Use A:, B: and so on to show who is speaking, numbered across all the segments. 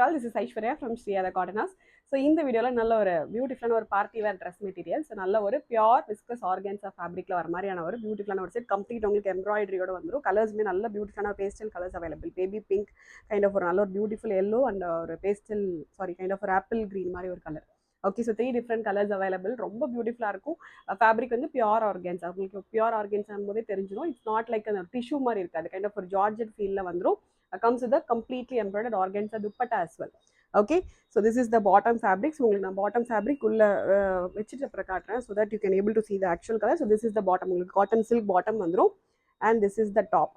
A: all, this is Aishwarya from Shriyada Cottonas. So இந்த வீடியோவில் நல்ல ஒரு பியூட்டிஃபுல்லான ஒரு party wear dress material. So நல்ல ஒரு பியூர் விஸ்கஸ் ஆர்கன்ஸா ஃபேப்ரிக்ல வர மாதிரியான ஒரு பியூட்டிஃபுல்லான ஒரு செட். கம்ப்ளீட் உங்களுக்கு எம்ப்ராய்டரியோட வந்துடும். கலர்ஸுமே நல்ல பியூட்டிஃபுல்லான pastel colours available. Baby pink, kind of ஒரு நல்ல ஒரு பியூட்டிஃபுல் எல்லோ அண்ட் ஒரு பேஸ்டல் கைண்ட் ஆஃப் ஒரு ஆப்பிள் கிரீன் மாதிரி ஒரு colour. Okay, so 3 different colours available. ரொம்ப பியூட்டிஃபுல்லாக இருக்கும். ஃபேப்ரிக் வந்து பியூர் ஆர்கன்ஸா. உங்களுக்கு பியூர் ஆர்கன்ஸான் போதே தெரிஞ்சிடும். இட்ஸ் நாட் லைக் அந்த டிஷ்யூ மாதிரி இருக்காது. கைண்ட் ஆஃப் ஒரு ஜார்ஜெட் ஃபீலில் வந்துடும். comes with a completely embroidered organza dupatta as well. Okay, so this is the bottom fabric. So உங்களுக்கு நான் bottom fabric உள்ள வெச்சிட்டு அப்புறம் காட்டுறேன், so that you can able to see the actual color. So this is the bottom, உங்களுக்கு cotton silk bottom வந்துரும், and this is the top.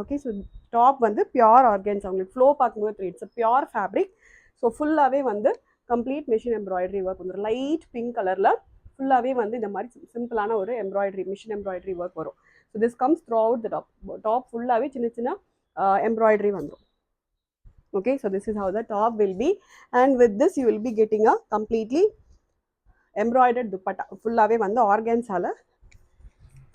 A: Okay, so top வந்து pure organza. உங்களுக்கு flow பார்க்கும்போது it's a pure fabric. So ஃபுல்லாவே வந்து complete machine embroidery work வந்துரும். light pink கலர்ல ஃபுல்லாவே வந்து இந்த மாதிரி சிம்பிளான ஒரு embroidery machine embroidery work வரும். So this comes throughout the top. Top ஃபுல்லாவே சின்ன சின்ன embroidery vandrum. Okay, so this is how the top will be, and with this you will be getting a completely embroidered dupatta. Fullave vandu organza la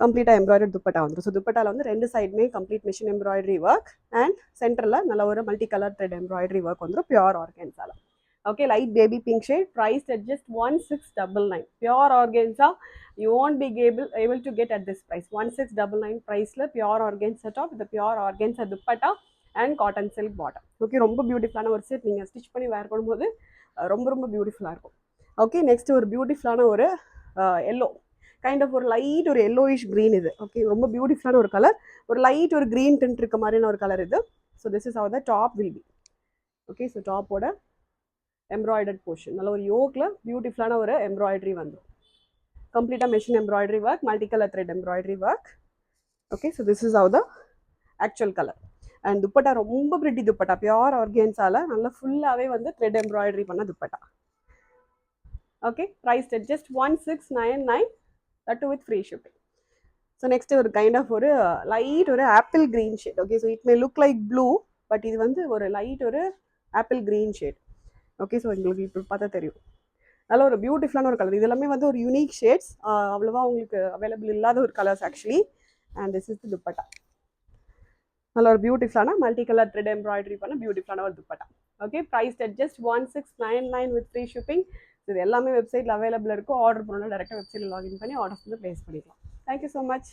A: complete embroidered dupatta vandrum. So dupatta la vandu rendu side me complete machine embroidery work, and center la nalla oru multicolor thread embroidery work vandrum pure organza la. Okay, light baby pink shade, priced at just 1699. Pure organza you won't be able to get at this price. 1699 price la pure organza top with the pure organza dupatta and cotton silk bottom. Okay, ரொம்ப பியூட்டிஃபுல்லான ஒரு set. நீங்க stitch பண்ணி வேர் பண்ணும்போது ரொம்ப பியூட்டிஃபுல்லா இருக்கும். Okay, next ஒரு பியூட்டிஃபுல்லான ஒரு எல்லோ கைண்ட் ஆஃப் ஒரு லைட் ஒரு எல்லோயிஷ் green இது. ஓகே, ரொம்ப பியூட்டிஃபுல்லான ஒரு கலர். ஒரு லைட் ஒரு green tint இருக்க மாதிரியான ஒரு கலர் இது. So this is how the top will be. Okay, so top ஓட embroidered portion நல்ல ஒரு யோக்ல பியூட்டிஃபுல்லான ஒரு எம்ப்ராய்டரி வந்துரும். கம்ப்ளீட்டா machine embroidery work, multicolour thread embroidery work. Okay, so this is how the actual color. And dupatta ரொம்ப pretty dupatta, pure organza la நல்ல ஃபுல்லாவே வந்து thread embroidery பண்ண dupatta. Okay, priced at just 1699, that too with free shipping. So next ஒரு kind of ஒரு light ஒரு apple green shade. Okay, so it may look like blue, but இது வந்து ஒரு light ஒரு apple green shade. Okay, so உங்களுக்கு இப்போ பார்த்தா தெரியும் நல்ல ஒரு பியூட்டிஃபுல்லான ஒரு கலர். இது எல்லாமே வந்து ஒரு யூனிக் ஷேட்ஸ், அவ்வளோவா உங்களுக்கு அவைலபிள் இல்லாத ஒரு colours actually. And this is the dupatta. நல்ல ஒரு பியூட்டிஃபுல்லான மல்டி கலர் த்ரெட் எம்ப்ராய்டரி பண்ண பியூட்டிஃபுல்லான ஒரு dupatta. Okay, price at just 1699 with free shipping. இது எல்லாமே வெப்சைட்டில் அவைலபிள் இருக்கும். ஆர்டர் பண்ணணும் டேரெக்டாக வெப்சைட்டில் லாகின் பண்ணி ஆர்டர்ஸ் வந்து ப்ளேஸ் பண்ணிக்கலாம். Thank you so much.